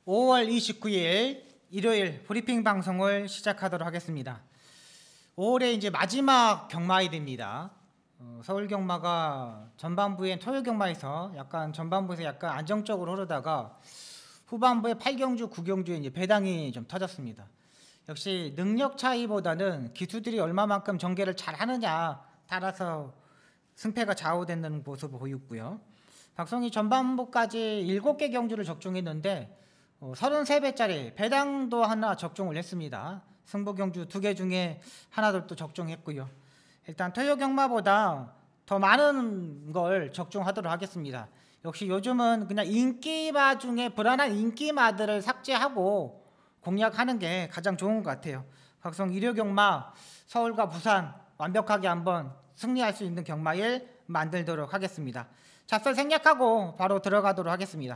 5월 29일 일요일 브리핑 방송을 시작하도록 하겠습니다. 5월에 이제 마지막 경마일입니다. 서울 경마가 전반부엔 토요 경마에서 전반부에서 약간 안정적으로 흐르다가 후반부에 8경주, 9경주에 이제 배당이 좀 터졌습니다. 역시 능력 차이보다는 기수들이 얼마만큼 전개를 잘 하느냐 따라서 승패가 좌우되는 모습을 보였고요. 박성희 전반부까지 7개 경주를 적중했는데 33배짜리 배당도 하나 적중을 했습니다. 승부 경주 2개 중에 하나를 또 적중했고요. 일단 토요 경마보다 더 많은 걸 적중하도록 하겠습니다. 역시 요즘은 그냥 인기마 중에 불안한 인기마들을 삭제하고 공략하는 게 가장 좋은 것 같아요. 박성 일요 경마 서울과 부산 완벽하게 한번 승리할 수 있는 경마일 만들도록 하겠습니다. 자설 생략하고 바로 들어가도록 하겠습니다.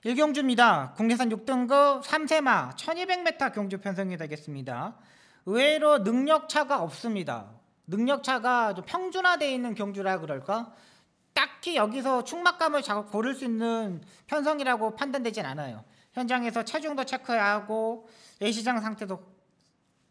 1경주입니다. 국내산 6등급 3세마 1200m 경주 편성이 되겠습니다. 의외로 능력차가 없습니다. 능력차가 좀 평준화되어 있는 경주라 그럴까? 딱히 여기서 충막감을 고를 수 있는 편성이라고 판단되진 않아요. 현장에서 체중도 체크하고 예시장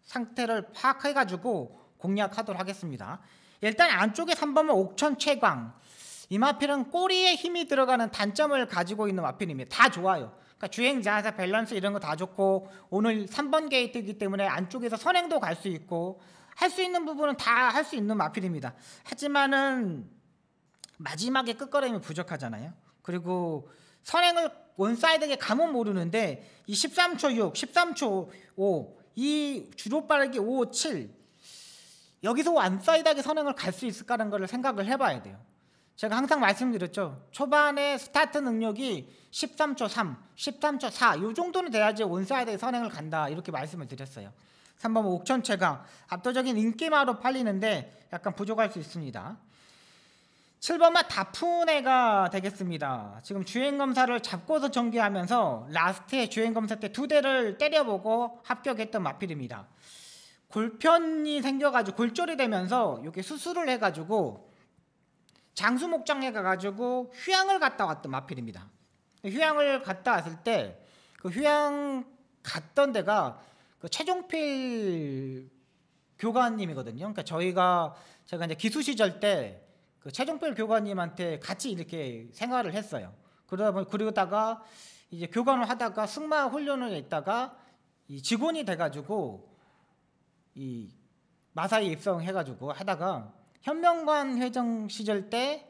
상태를 파악해가지고 공략하도록 하겠습니다. 일단 안쪽에 3번은 옥천 최광. 이 마필은 꼬리에 힘이 들어가는 단점을 가지고 있는 마필입니다. 다 좋아요. 그러니까 주행 자세 밸런스 이런 거 다 좋고 오늘 3번 게이트이기 때문에 안쪽에서 선행도 갈 수 있고 할 수 있는 부분은 다 할 수 있는 마필입니다. 하지만은 마지막에 끝걸음이 부족하잖아요. 그리고 선행을 원사이드에 가면 모르는데 이 13초 6, 13초 5, 이 주로 빠르기 5, 7 여기서 원사이드하게 선행을 갈 수 있을까라는 걸 생각을 해봐야 돼요. 제가 항상 말씀드렸죠. 초반에 스타트 능력이 13초 3, 13초 4 이 정도는 돼야지 원사이드에 선행을 간다 이렇게 말씀을 드렸어요. 3번 옥천 최강 압도적인 인기마로 팔리는데 약간 부족할 수 있습니다. 7번마 다푼애가 되겠습니다. 지금 주행검사를 잡고서 전개하면서 라스트에 주행검사 때 2대를 때려보고 합격했던 마필입니다. 골편이 생겨가지고 골절이 되면서 이렇게 수술을 해가지고 장수목장에 가가지고 휴양을 갔다 왔던 마필입니다. 휴양을 갔다 왔을 때 그 휴양 갔던 데가 그 최종필 교관님이거든요. 그러니까 제가 이제 기수 시절 때 그 최종필 교관님한테 같이 이렇게 생활을 했어요. 그러다가 이제 교관을 하다가 승마 훈련을 했다가 이 직원이 돼가지고 이 마사에 입성해가지고 하다가 현명관 회장 시절 때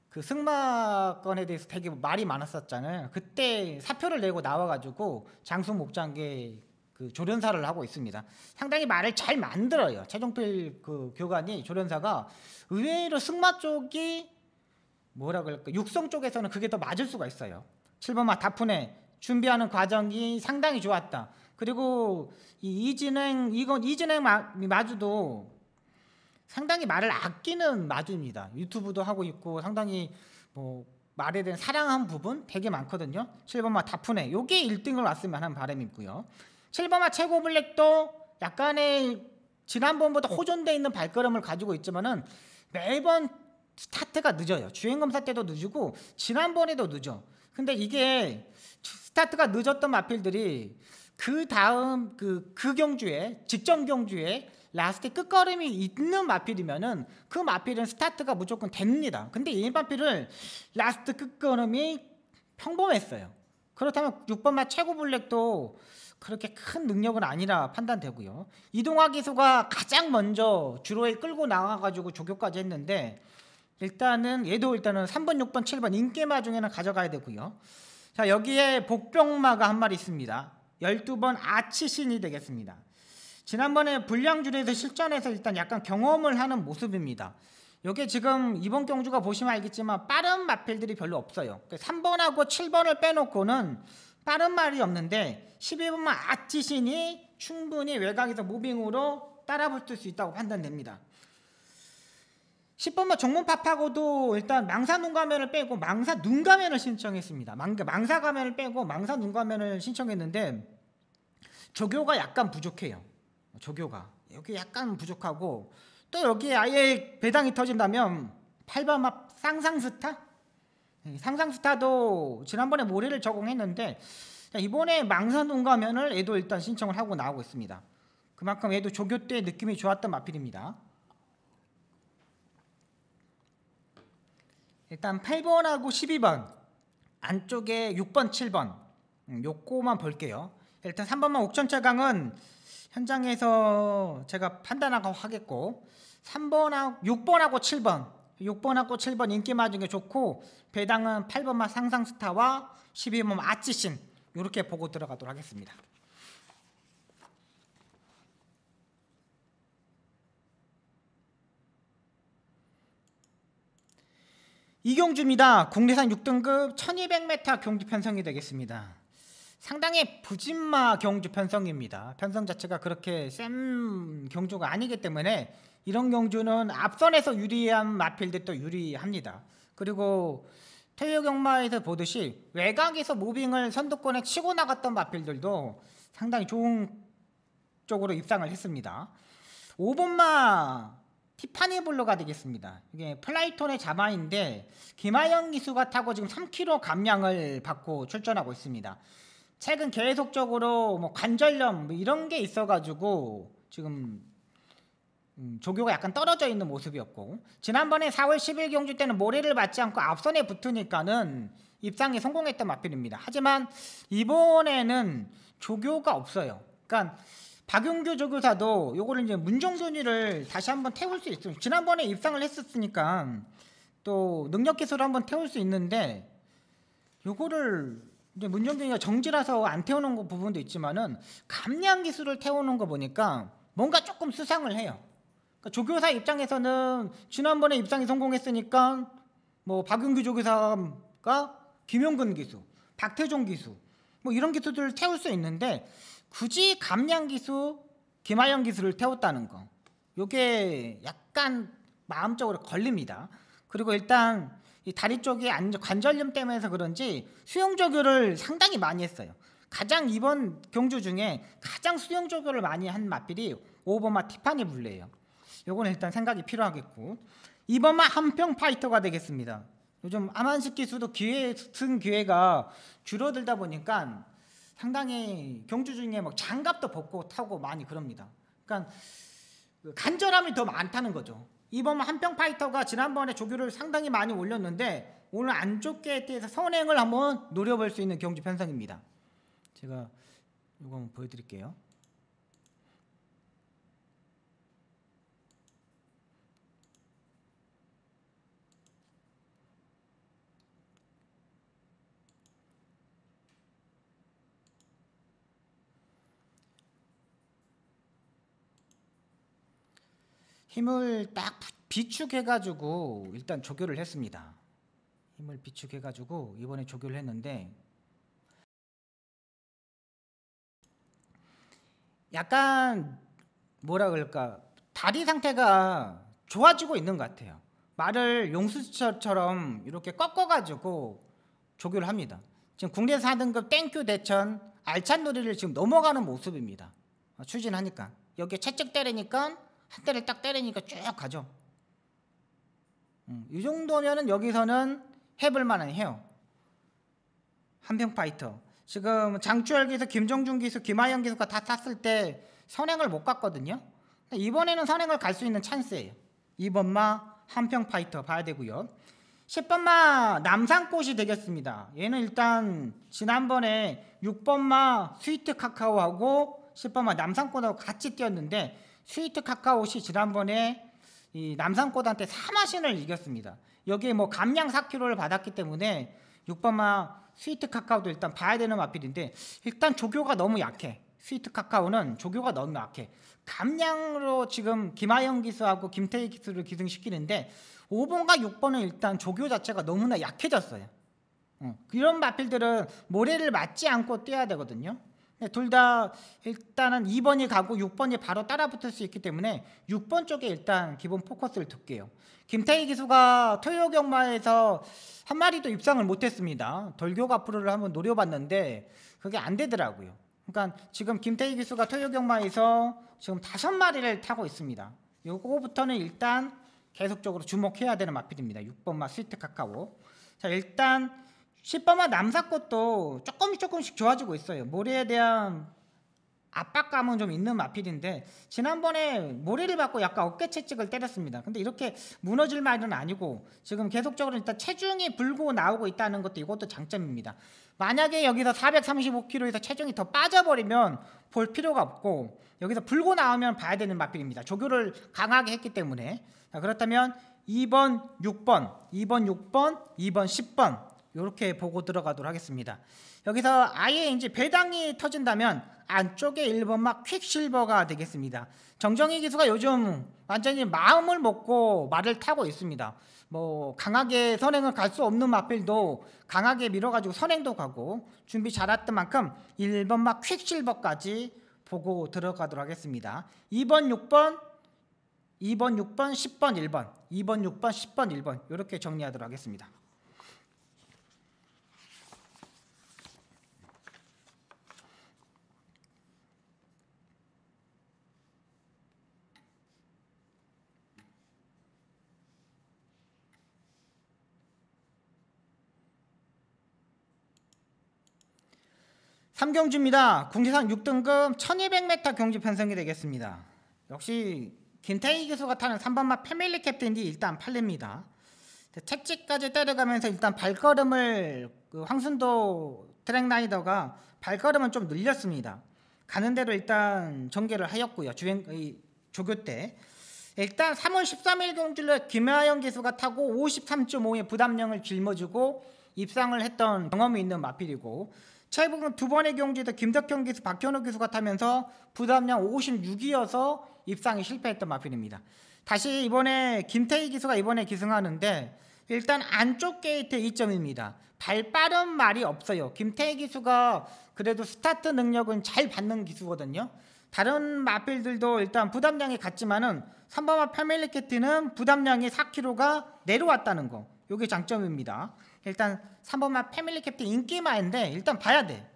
그 승마권에 대해서 되게 말이 많았었잖아요. 그때 사표를 내고 나와가지고 장수 목장계 그 조련사를 하고 있습니다. 상당히 말을 잘 만들어요. 최종필 그 교관이 조련사가 의외로 승마 쪽이 뭐라 그럴까 육성 쪽에서는 그게 더 맞을 수가 있어요. 7번마 다푼애 준비하는 과정이 상당히 좋았다. 그리고 이진행 마주도 상당히 말을 아끼는 마주입니다. 유튜브도 하고 있고 상당히 뭐 말에 대한 사랑한 부분 되게 많거든요. 7번마 다푼애 요게 1등을 왔으면 하는 바람이 있고요. 7번마 최고 블랙도 약간의 지난번보다 호전되어 있는 발걸음을 가지고 있지만은 매번 스타트가 늦어요. 주행검사 때도 늦고 지난번에도 늦어. 근데 이게 스타트가 늦었던 마필들이 그 다음 그 경주에 직전 경주에 라스트 끝걸음이 있는 마필이면은 그 마필은 스타트가 무조건 됩니다. 근데 이 마필은 라스트 끝걸음이 평범했어요. 그렇다면 6번마 최고 블랙도 그렇게 큰 능력은 아니라 판단되고요. 이동화 기수가 가장 먼저 주로에 끌고 나와가지고 조교까지 했는데 일단은 3번, 6번, 7번 인기마 중에는 가져가야 되고요. 자, 여기에 복병마가 한 마리 있습니다. 12번 아치신이 되겠습니다. 지난번에 불량주례에서 실전에서 일단 약간 경험을 하는 모습입니다. 여기 지금 이번 경주가 보시면 알겠지만 빠른 마필들이 별로 없어요. 3번하고 7번을 빼놓고는 빠른 말이 없는데 12번만 아치신이 충분히 외곽에서 무빙으로 따라붙을 수 있다고 판단됩니다. 10번만 종문팝하고도 일단 망사 눈가면을 빼고 망사 눈가면을 신청했습니다. 망사 가면을 빼고 망사 눈가면을 신청했는데 조교가 약간 부족해요. 조교가 여기 약간 부족하고 또 여기에 아예 배당이 터진다면 8번 쌍상스타? 상상스타도 지난번에 모래를 적용했는데 자, 이번에 망산 동가면을 얘도 일단 신청을 하고 나오고 있습니다. 그만큼 얘도 조교 때 느낌이 좋았던 마필입니다. 일단 8번하고 12번 안쪽에 6번, 7번 요거만 볼게요. 일단 3번만 옥천철강은 현장에서 제가 판단하고 하겠고 6번하고 7번 인기 맞은 게 좋고 배당은 8번만 상상스타와 12번 아찌신 이렇게 보고 들어가도록 하겠습니다. 이경주입니다. 국내산 6등급 1200m 경주 편성이 되겠습니다. 상당히 부진마 경주 편성입니다. 편성 자체가 그렇게 센 경주가 아니기 때문에 이런 경주는 앞선에서 유리한 마필들도 유리합니다. 그리고 토요경마에서 보듯이 외곽에서 무빙을 선두권에 치고 나갔던 마필들도 상당히 좋은 쪽으로 입상을 했습니다. 5번마 티파니 블루가 되겠습니다. 이게 플라이톤의 자마인데 김하영 기수가 타고 지금 3kg 감량을 받고 출전하고 있습니다. 최근 계속적으로 뭐 관절염 이런 게 있어가지고 지금 조교가 약간 떨어져 있는 모습이었고 지난번에 4월 10일 경주 때는 모래를 맞지 않고 앞선에 붙으니까는 입상에 성공했던 마필입니다. 하지만 이번에는 조교가 없어요. 그러니까 박용규 조교사도 요거를 이제 문정순위를 다시 한번 태울 수 있어요. 지난번에 입상을 했었으니까 또 능력 기술을 한번 태울 수 있는데 요거를 이제 문정순위가 정지라서 안 태우는 거 부분도 있지만은 감량 기술을 태우는 거 보니까 뭔가 조금 수상을 해요. 그러니까 조교사 입장에서는 지난번에 입상에 성공했으니까 뭐 박용규 조교사가 김용근 기수, 박태종 기수 뭐 이런 기수들을 태울 수 있는데 굳이 감량 기수, 김하영 기수를 태웠다는 거 요게 약간 마음적으로 걸립니다. 그리고 일단 이 다리 쪽에 관절염 때문에 그런지 수영 조교를 상당히 많이 했어요. 가장 이번 경주 중에 가장 수영 조교를 많이 한 마필이 5번마 티파니 블루예요. 요거는 일단 생각이 필요하겠고 2번마 한평 파이터가 되겠습니다. 요즘 아만식 기수도 승 기회가 줄어들다 보니까 상당히 경주 중에 막 장갑도 벗고 타고 많이 그럽니다. 그러니까 간절함이 더 많다는 거죠. 이번 한평 파이터가 지난번에 조교를 상당히 많이 올렸는데 오늘 안 좋게 해서 선행을 한번 노려볼 수 있는 경주 편성입니다. 제가 이거 한번 보여드릴게요. 힘을 딱 비축해가지고 일단 조교를 했습니다. 힘을 비축해가지고 이번에 조교를 했는데 약간 뭐라 그럴까 다리 상태가 좋아지고 있는 것 같아요. 말을 용수철처럼 이렇게 꺾어가지고 조교를 합니다. 지금 국내 4등급 땡큐 대천 알찬 놀이를 지금 넘어가는 모습입니다. 추진하니까 여기에 채찍 때리니까 한 대를 딱 때리니까 쭉 가죠. 이 정도면은 여기서는 해볼 만한 해요. 한평 파이터 지금 장추열 기수, 김정준 기수, 김하영 기수가 다 탔을 때 선행을 못 갔거든요. 이번에는 선행을 갈 수 있는 찬스예요. 2번마 한평 파이터 봐야 되고요. 10번마 남산꽃이 되겠습니다. 얘는 일단 지난번에 6번마 스위트 카카오하고 10번마 남산꽃하고 같이 뛰었는데 스위트 카카오시 지난번에 이 남산꽃한테 3마신을 이겼습니다. 여기에 뭐 감량 4kg를 받았기 때문에 6번마 스위트 카카오도 일단 봐야 되는 마필인데 일단 조교가 너무 약해. 스위트 카카오는 조교가 너무 약해. 감량으로 지금 김하영 기수하고 김태희 기수를 기승시키는데 5번과 6번은 일단 조교 자체가 너무나 약해졌어요. 이런 마필들은 모래를 맞지 않고 뛰어야 되거든요. 둘 다 일단은 2번이 가고 6번이 바로 따라붙을 수 있기 때문에 6번 쪽에 일단 기본 포커스를 둘게요. 김태희 기수가 토요경마에서 한 마리도 입상을 못했습니다. 돌교가 프로를 한번 노려봤는데 그게 안 되더라고요. 그러니까 지금 김태희 기수가 토요경마에서 지금 5마리를 타고 있습니다. 요거부터는 일단 계속적으로 주목해야 되는 마필입니다. 6번마 스위트 카카오. 자 일단 10번마 남사꽃도 조금씩 좋아지고 있어요. 모래에 대한 압박감은 좀 있는 마필인데 지난번에 모래를 받고 약간 어깨 채찍을 때렸습니다. 근데 이렇게 무너질 말은 아니고 지금 계속적으로 일단 체중이 불고 나오고 있다는 것도 이것도 장점입니다. 만약에 여기서 435kg에서 체중이 더 빠져버리면 볼 필요가 없고 여기서 불고 나오면 봐야 되는 마필입니다. 조교를 강하게 했기 때문에. 자, 그렇다면 2번, 6번, 2번, 6번, 2번, 10번 이렇게 보고 들어가도록 하겠습니다. 여기서 아예 이제 배당이 터진다면 안쪽에 1번막 퀵실버가 되겠습니다. 정정희 기수가 요즘 완전히 마음을 먹고 말을 타고 있습니다. 뭐 강하게 선행을 갈 수 없는 마필도 강하게 밀어가지고 선행도 가고 준비 잘했던 만큼 1번막 퀵실버까지 보고 들어가도록 하겠습니다. 2번, 6번, 2번, 6번, 10번, 1번, 2번, 6번, 10번, 1번 이렇게 정리하도록 하겠습니다. 삼경주입니다. 국내산 6등급 1200m 경주 편성이 되겠습니다. 역시 김태희 기수가 타는 3번마 패밀리 캡틴이 일단 팔립니다. 택지까지 때려가면서 일단 발걸음을 황순도 트랙라이더가 발걸음은 좀 늘렸습니다. 가는 대로 일단 전개를 하였고요. 조교 때 일단 3월 13일 경주를 김하영 기수가 타고 53.5의 부담량을 짊어지고 입상을 했던 경험이 있는 마필이고 최근 두 번의 경주에서 김덕현 기수, 박현우 기수가 타면서 부담량 56이어서 입상에 실패했던 마필입니다. 다시 이번에 김태희 기수가 이번에 기승하는데 일단 안쪽 게이트 2점입니다. 발 빠른 말이 없어요. 김태희 기수가 그래도 스타트 능력은 잘 받는 기수거든요. 다른 마필들도 일단 부담량이 같지만은 3번마 패밀리 캡틴은 부담량이 4kg가 내려왔다는 거. 이게 장점입니다. 일단 3번마 패밀리 캡틴 인기마인데 일단 봐야 돼.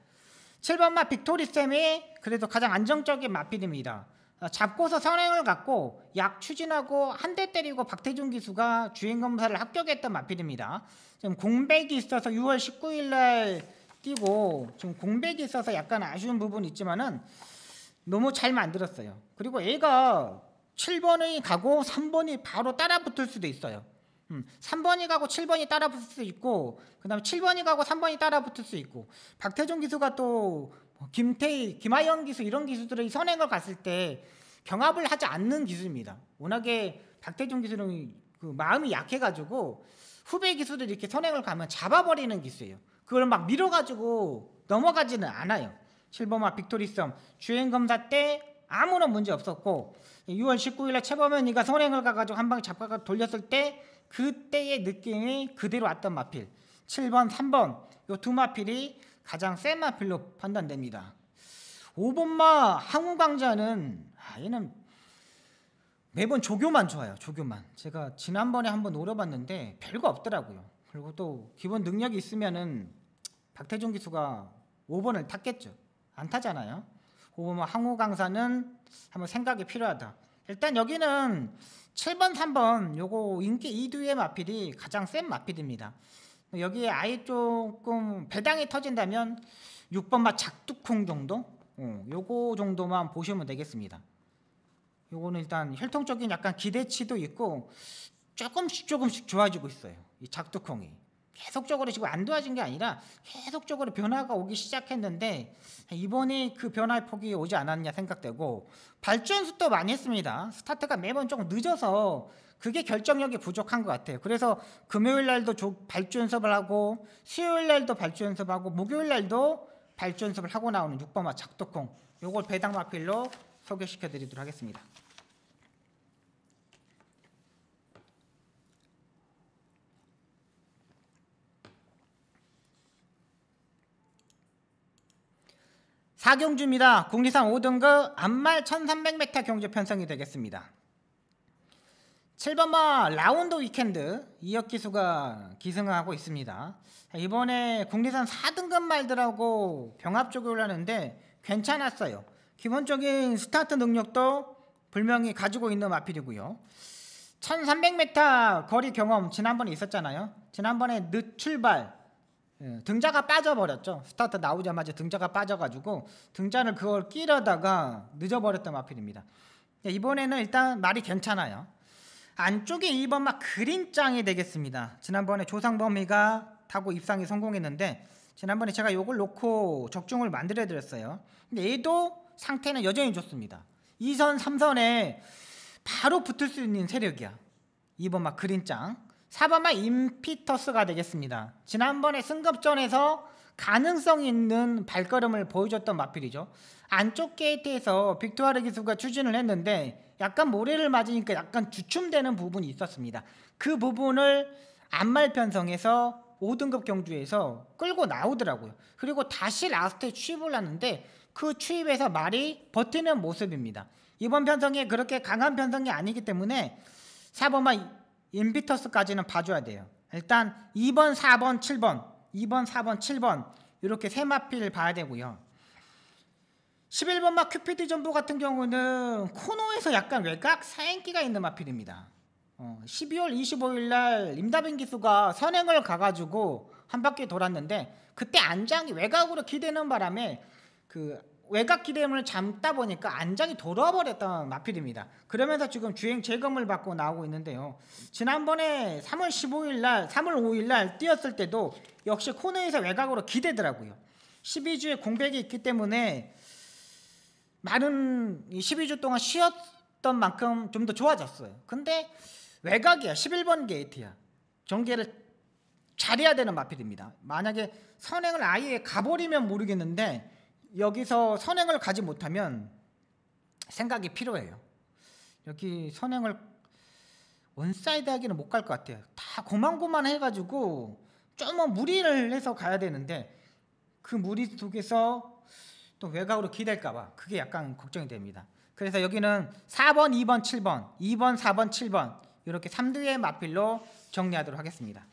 7번마 빅토리쌤이 그래도 가장 안정적인 마필입니다. 잡고서 선행을 갖고 약 추진하고 한 대 때리고 박태준 기수가 주행검사를 합격했던 마필입니다. 지금 공백이 있어서 6월 19일 날 뛰고 지금 공백이 있어서 약간 아쉬운 부분이 있지만은 너무 잘 만들었어요. 그리고 얘가 7번이 가고 3번이 바로 따라 붙을 수도 있어요. 3번이 가고 7번이 따라 붙을 수 있고 그 다음에 7번이 가고 3번이 따라 붙을 수 있고 박태종 기수가 또 김태희, 김하영 기수 이런 기수들이 선행을 갔을 때 경합을 하지 않는 기수입니다. 워낙에 박태종 기수는 그 마음이 약해가지고 후배 기수들이 이렇게 선행을 가면 잡아버리는 기수예요. 그걸 막 밀어가지고 넘어가지는 않아요. 7번마 빅토리썸 주행검사 때 아무런 문제 없었고 6월 19일에 최범현이가 선행을 가가지고 한 방에 잡아가 돌렸을 때 그때의 느낌이 그대로 왔던 마필 7번, 3번 이 두 마필이 가장 센 마필로 판단됩니다. 5번마 항우강자는 얘는 매번 조교만 좋아요. 조교만. 제가 지난번에 한번 노려봤는데 별거 없더라고요. 그리고 또 기본 능력이 있으면은 박태종 기수가 5번을 탔겠죠. 안 타잖아요. 5번마 항우강사는 한번 생각이 필요하다. 일단 여기는 7번, 3번 요거 인기 2두의 마필이 가장 센 마필입니다. 여기에 아예 조금 배당이 터진다면 6번마 작두콩 정도? 요거 정도만 보시면 되겠습니다. 요거는 일단 혈통적인 약간 기대치도 있고 조금씩 좋아지고 있어요. 이 작두콩이. 계속적으로 지금 안 좋아진 게 아니라 계속적으로 변화가 오기 시작했는데 이번에 그 변화의 폭이 오지 않았냐 생각되고 발주 연습도 많이 했습니다. 스타트가 매번 조금 늦어서 그게 결정력이 부족한 것 같아요. 그래서 금요일 날도 발주 연습을 하고 수요일 날도 발주 연습하고 목요일 날도 발주 연습을 하고 나오는 6번마 작두콩 요걸 배당 마필로 소개시켜 드리도록 하겠습니다. 사경주입니다. 국리산 5등급 안말 1300m 경주 편성이 되겠습니다. 7번마 라운드 위켄드 이혁기수가 기승하고 있습니다. 이번에 국리산 4등급 말들하고 병합 조교를 하는데 괜찮았어요. 기본적인 스타트 능력도 분명히 가지고 있는 마필이고요. 1300m 거리 경험 지난번에 있었잖아요. 지난번에 늦 출발 등자가 빠져버렸죠. 스타트 나오자마자 등자가 빠져가지고 등자를 그걸 끼려다가 늦어버렸던 마필입니다. 이번에는 일단 말이 괜찮아요. 안쪽에 2번 막 그린장이 되겠습니다. 지난번에 조상범위가 타고 입상에 성공했는데 지난번에 제가 요걸 놓고 적중을 만들어 드렸어요. 근데 얘도 상태는 여전히 좋습니다. 2선 3선에 바로 붙을 수 있는 세력이야. 2번 막 그린장. 4번 막 임피터스가 되겠습니다. 지난번에 승급전에서 가능성 있는 발걸음을 보여줬던 마필이죠. 안쪽 게이트에서 빅토르 기수가 추진을 했는데 약간 모래를 맞으니까 약간 주춤되는 부분이 있었습니다. 그 부분을 안말 편성해서 5등급 경주에서 끌고 나오더라고요. 그리고 다시 라스트에 추입을 하는데 그 추입에서 말이 버티는 모습입니다. 이번 편성이 그렇게 강한 편성이 아니기 때문에 4번만 임피터스까지는 봐줘야 돼요. 일단 2번, 4번, 7번 2번, 4번, 7번 이렇게 세 마필 봐야 되고요. 11번 막 큐피드 전부 같은 경우는 코너에서 약간 외곽 사행기가 있는 마필입니다. 12월 25일 날 임다빈 기수가 선행을 가가지고 한 바퀴 돌았는데 그때 안장이 외곽으로 기대는 바람에 그 외곽 기대임을 잡다 보니까 안장이 돌아와 버렸던 마필입니다. 그러면서 지금 주행 재검을 받고 나오고 있는데요. 지난번에 3월 15일 날 3월 5일 날 뛰었을 때도 역시 코너에서 외곽으로 기대더라고요. 12주에 공백이 있기 때문에 많은 12주 동안 쉬었던 만큼 좀 더 좋아졌어요. 근데 외곽이야. 11번 게이트야. 전개를 잘해야 되는 마필입니다. 만약에 선행을 아예 가버리면 모르겠는데 여기서 선행을 가지 못하면 생각이 필요해요. 여기 선행을 원사이드 하기는 못 갈 것 같아요. 다 고만고만 해가지고 좀 무리를 해서 가야 되는데 그 무리 속에서 또 외곽으로 기댈까봐 그게 약간 걱정이 됩니다. 그래서 여기는 4번, 2번, 7번 2번, 4번, 7번 이렇게 3두의 마필로 정리하도록 하겠습니다.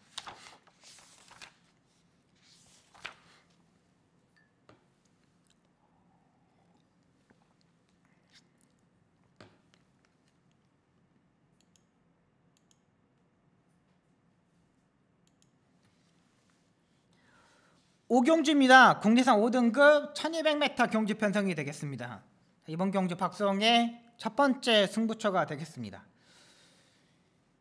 오경주입니다. 국내산 5등급 1200m 경주 편성이 되겠습니다. 이번 경주 박성의 첫 번째 승부처가 되겠습니다.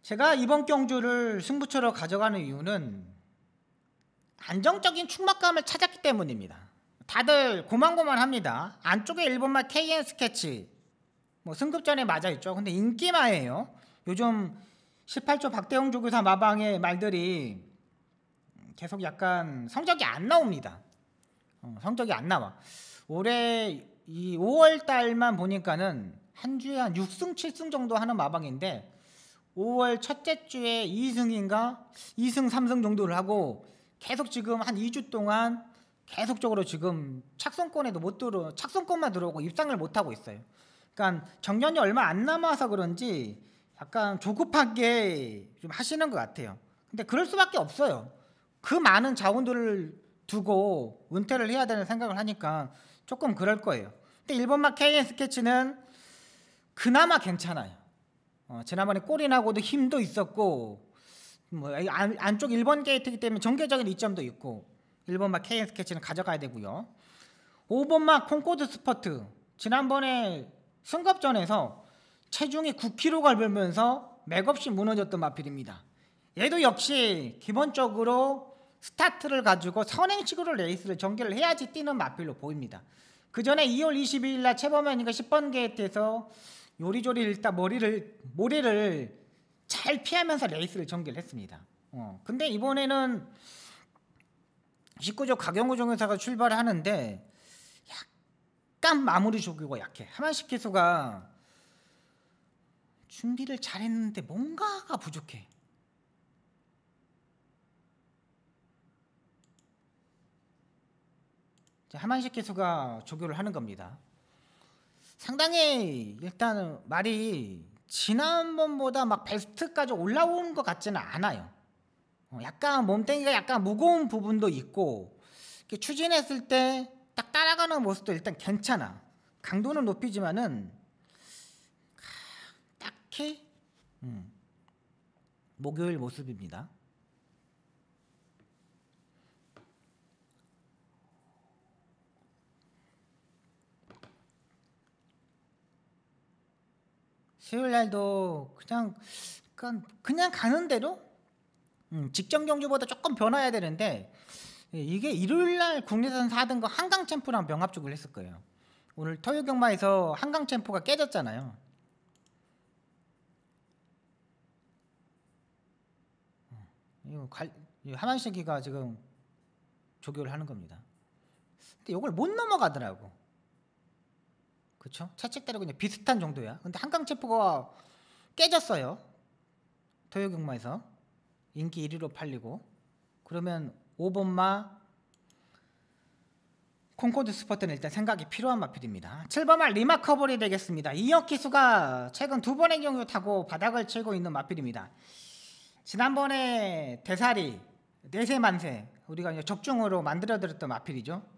제가 이번 경주를 승부처로 가져가는 이유는 안정적인 충막감을 찾았기 때문입니다. 다들 고만고만합니다. 안쪽에 1번말 KN 스케치 뭐 승급전에 맞아있죠. 근데 인기마예요. 요즘 18조 박대웅 조교사 마방의 말들이 계속 약간 성적이 안 나옵니다. 성적이 안 나와. 올해 이 5월 달만 보니까는 한 주에 한 6승 7승 정도 하는 마방인데 5월 첫째 주에 2승인가 2승 3승 정도를 하고 계속 지금 한 2주 동안 계속적으로 지금 착선권에도 못 들어 착선권만 들어오고 입상을 못 하고 있어요. 그러니까 정년이 얼마 안 남아서 그런지 약간 조급하게 좀 하시는 것 같아요. 근데 그럴 수밖에 없어요. 그 많은 자원들을 두고 은퇴를 해야 되는 생각을 하니까 조금 그럴 거예요. 근데 1번막 KN 스케치는 그나마 괜찮아요. 지난번에 골이 나고도 힘도 있었고 뭐 안쪽 1번 게이트이기 때문에 전개적인 이점도 있고 1번막 KN 스케치는 가져가야 되고요. 5번막 콩코드 스퍼트 지난번에 승급전에서 체중이 9kg가 걸면서 맥없이 무너졌던 마필입니다. 얘도 역시 기본적으로 스타트를 가지고 선행식으로 레이스를 전개를 해야지 뛰는 마필로 보입니다. 그 전에 2월 22일 날 최범현이가 10번 게이트에서 요리조리 일단 모래를 잘 피하면서 레이스를 전개를 했습니다. 근데 이번에는 19조 강영구 종교사가 출발을 하는데 약간 마무리 조교가 약해. 하만식 기수가 준비를 잘했는데 뭔가가 부족해. 하만식 기수가 조교를 하는 겁니다. 상당히 일단 말이 지난번보다 막 베스트까지 올라온 것 같지는 않아요. 약간 몸뚱이가 약간 무거운 부분도 있고 추진했을 때 딱 따라가는 모습도 일단 괜찮아. 강도는 높이지만은 딱히 목요일 모습입니다. 수요일 날도 그냥 가는 대로 직전 경주보다 조금 변화해야 되는데 이게 일요일 날 국내선 4등과 한강 챔프랑 병합죽을 했을 거예요. 오늘 토요 경마에서 한강 챔프가 깨졌잖아요. 이거 하만식이가 지금 조교를 하는 겁니다. 근데 이걸 못 넘어가더라고. 그쵸? 채찍대로 그냥 비슷한 정도야. 근데 한강 챔프가 깨졌어요. 토요 경마에서 인기 1위로 팔리고. 그러면 5번마 콩코드 스포트는 일단 생각이 필요한 마필입니다. 7번마 리마커버리 되겠습니다. 이혁 기수가 최근 2번의 경유 타고 바닥을 치고 있는 마필입니다. 지난번에 대사리 내세만세 우리가 이제 적중으로 만들어드렸던 마필이죠.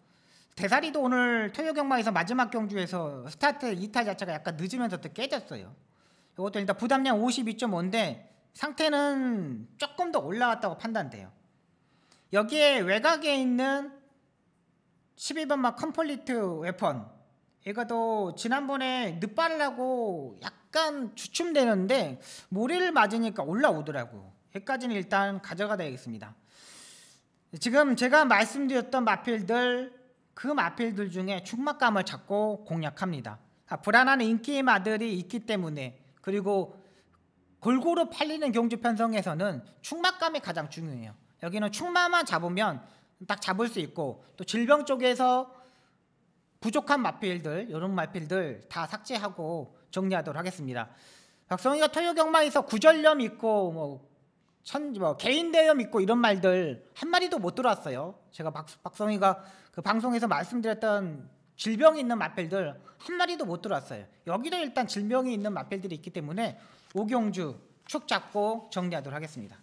대사리도 오늘 토요 경마에서 마지막 경주에서 스타트 2타 자체가 약간 늦으면서 또 깨졌어요. 이것도 일단 부담량 52.5인데 상태는 조금 더 올라왔다고 판단돼요. 여기에 외곽에 있는 12번마 컴플리트 웨펀, 이것도 지난번에 늦발라고 약간 주춤되는데 모래를 맞으니까 올라오더라고. 여기까지는 일단 가져가 야겠습니다. 지금 제가 말씀드렸던 마필들, 그 마필들 중에 축막감을 잡고 공략합니다. 불안한 인기 마들이 있기 때문에, 그리고 골고루 팔리는 경주 편성에서는 축막감이 가장 중요해요. 여기는 축마만 잡으면 딱 잡을 수 있고, 또 질병 쪽에서 부족한 마필들, 이런 마필들 다 삭제하고 정리하도록 하겠습니다. 박성희가 토요 경마에서 구절염 있고 개인 대염 있고 이런 말들 한 마리도 못 들어왔어요. 제가 박성희가 그 방송에서 말씀드렸던 질병이 있는 마필들 한 마리도 못 들어왔어요. 여기도 일단 질병이 있는 마필들이 있기 때문에 오경주 축 잡고 정리하도록 하겠습니다.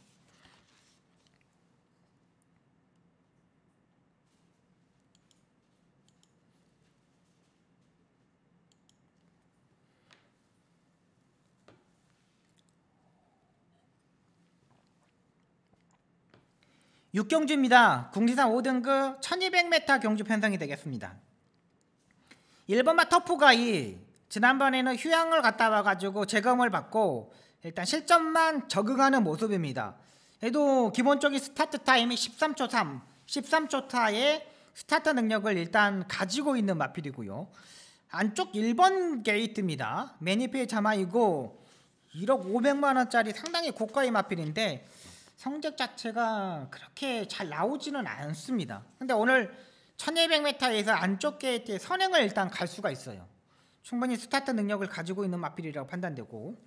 육경주입니다. 국리산 5등급 1200m 경주 편성이 되겠습니다. 1번마 터프가이 지난번에는 휴양을 갔다 와가지고 재검을 받고 일단 실점만 적응하는 모습입니다. 얘도 기본적인 스타트 타임이 13초 3, 13초 타의 스타트 능력을 일단 가지고 있는 마필이고요. 안쪽 1번 게이트입니다. 매니페이 자마이고 1억 500만원짜리 상당히 고가의 마필인데 성적 자체가 그렇게 잘 나오지는 않습니다. 근데 오늘 1200m에서 안쪽 게이트에 선행을 일단 갈 수가 있어요. 충분히 스타트 능력을 가지고 있는 마필이라고 판단되고,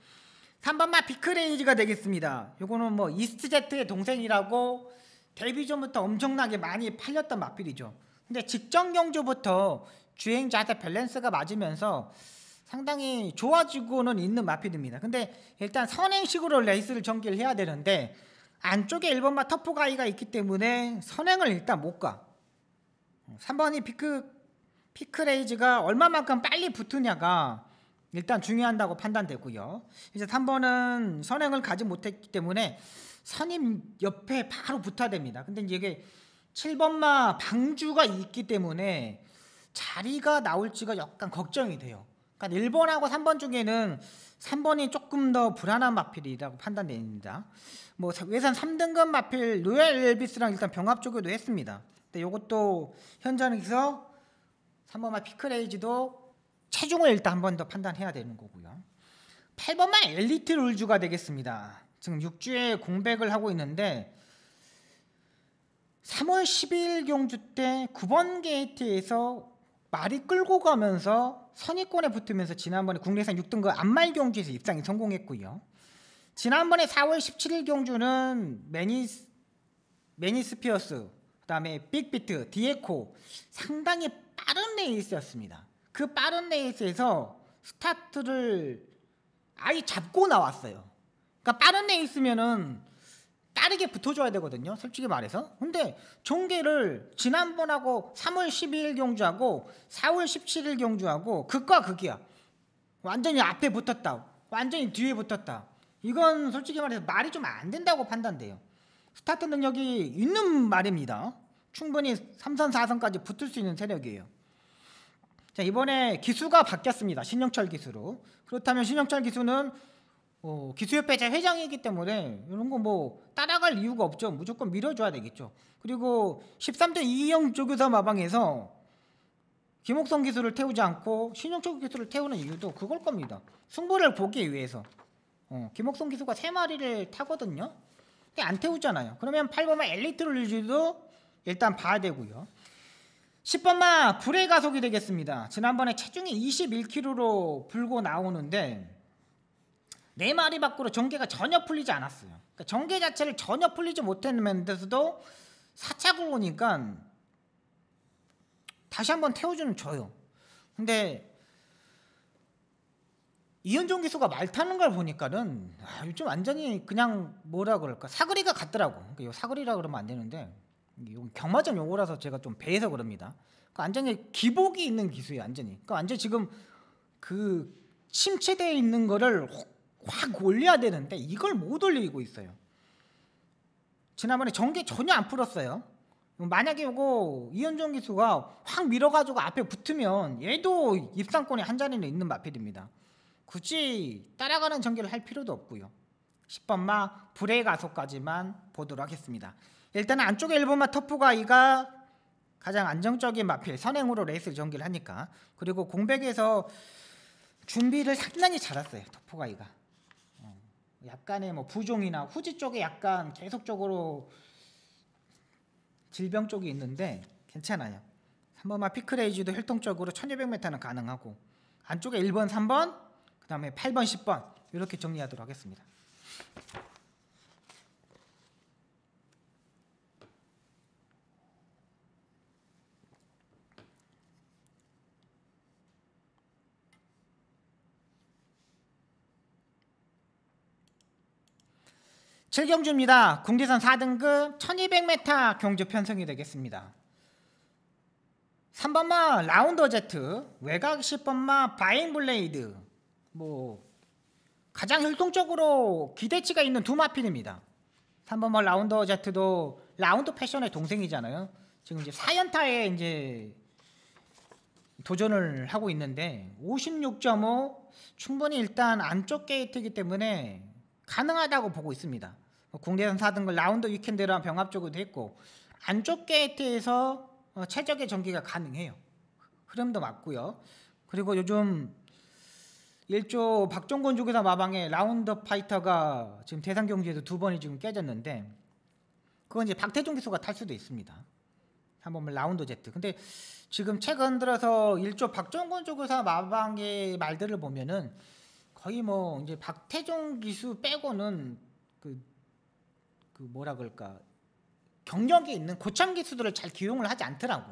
3번마 비크레이지가 되겠습니다. 요거는 이스트제트의 동생이라고 데뷔 전부터 엄청나게 많이 팔렸던 마필이죠. 근데 직전 경주부터 주행 자세 밸런스가 맞으면서 상당히 좋아지고는 있는 마필입니다. 근데 일단 선행식으로 레이스를 전개를 해야 되는데 안쪽에 1번마 터프가이가 있기 때문에 선행을 일단 못 가. 3번이 피크레이즈가 얼마만큼 빨리 붙으냐가 일단 중요한다고 판단되고요. 이제 3번은 선행을 가지 못했기 때문에 선임 옆에 바로 붙어야 됩니다. 근데 이게 7번마 방주가 있기 때문에 자리가 나올지가 약간 걱정이 돼요. 그러니까 1번하고 3번 중에는 3번이 조금 더 불안한 마필이라고 판단됩니다. 외산 3등급 마필 로얄 엘비스랑 일단 병합 조교도 했습니다. 근데 이것도 현장에서 3번마 피크레이지도 체중을 일단 한 번 더 판단해야 되는 거고요. 8번마 엘리트 룰주가 되겠습니다. 지금 6주에 공백을 하고 있는데 3월 12일 경주 때 9번 게이트에서 말이 끌고 가면서 선입권에 붙으면서 지난번에 국내산 6등급 안말 경주에서 입상이 성공했고요. 지난번에 4월 17일 경주는 매니스피어스, 그 다음에 빅비트, 디에코 상당히 빠른 레이스였습니다. 그 빠른 레이스에서 스타트를 아예 잡고 나왔어요. 그러니까 빠른 레이스면은 빠르게 붙어줘야 되거든요, 솔직히 말해서. 근데 종계를 지난번하고 3월 12일 경주하고 4월 17일 경주하고 극과 극이야. 완전히 앞에 붙었다, 완전히 뒤에 붙었다. 이건 솔직히 말해서 말이 좀 안 된다고 판단돼요. 스타트 능력이 있는 말입니다. 충분히 3선 4선까지 붙을 수 있는 세력이에요. 자, 이번에 기수가 바뀌었습니다. 신영철 기수로. 그렇다면 신영철 기수는 기수협회 회장이기 때문에 이런 거 뭐 따라갈 이유가 없죠. 무조건 밀어줘야 되겠죠. 그리고 13대 이영 조교사 마방에서 김옥성 기수를 태우지 않고 신영철 기수를 태우는 이유도 그걸 겁니다. 승부를 보기 위해서. 김옥성 기수가 3마리를 타거든요. 근데 안 태우잖아요. 그러면 8번마 엘리트 룰즈도 일단 봐야 되고요. 10번마 불의 가속이 되겠습니다. 지난번에 체중이 21kg로 불고 나오는데 4마리 밖으로 전개가 전혀 풀리지 않았어요. 그러니까 전개 자체를 전혀 풀리지 못했는데서도 4착을 오니까 다시 한번 태워주는 줘요. 근데 이현종 기수가 말 타는 걸 보니까는 요즘 완전히 그냥 뭐라 그럴까 사거리가 같더라고. 그러니까 사거리라 그러면 안 되는데 경마점 용어라서 제가 좀 배해서 그럽니다. 그러니까 완전히 기복이 있는 기수예요. 완전히. 그러니까 완전 지금 그 침체되어 있는 거를 확 올려야 되는데 이걸 못 올리고 있어요. 지난번에 전개 전혀 안 풀었어요. 만약에 이거 이현종 기수가 확 밀어가지고 앞에 붙으면 얘도 입상권이 한 자리는 있는 마필입니다. 굳이 따라가는 전개를 할 필요도 없고요. 10번마 불의 가속까지만 보도록 하겠습니다. 일단은 안쪽에 1번마 터프가이가 가장 안정적인 마필 선행으로 레이스를 전개를 하니까. 그리고 공백에서 준비를 상당히 잘했어요. 터프가이가 약간의 뭐 부종이나 후지 쪽에 약간 계속적으로 질병 쪽이 있는데 괜찮아요. 3번마 피크레이지도 혈통적으로 1200m는 가능하고 안쪽에 1번 3번 그 다음에 8번 10번 이렇게 정리하도록 하겠습니다. 칠경주입니다. 국내선 4등급 1200m 경주 편성이 되겠습니다. 3번마 라운더 제트, 외곽 10번마 바잉 블레이드, 뭐 가장 혈통적으로 기대치가 있는 두 마필입니다. 3번마 라운더 제트도 라운드 패션의 동생이잖아요. 지금 이제 4연타에 이제 도전을 하고 있는데 56.5 충분히 일단 안쪽 게이트이기 때문에 가능하다고 보고 있습니다. 국내선 4등급 라운드 위켄드랑 병합적으로도 했고 안쪽 게이트에서 최적의 전기가 가능해요. 흐름도 맞고요. 그리고 요즘 1조 박종권 조교사 마방의 라운드 파이터가 지금 대상 경기에서 2번이 지금 깨졌는데 그건 이제 박태종 기수가 탈 수도 있습니다. 한번 라운드 제트. 근데 지금 최근 들어서 1조 박종권 조교사 마방의 말들을 보면은 거의 뭐 이제 박태종 기수 빼고는 그 뭐라 그럴까 경력이 있는 고참 기수들을 잘 기용을 하지 않더라고.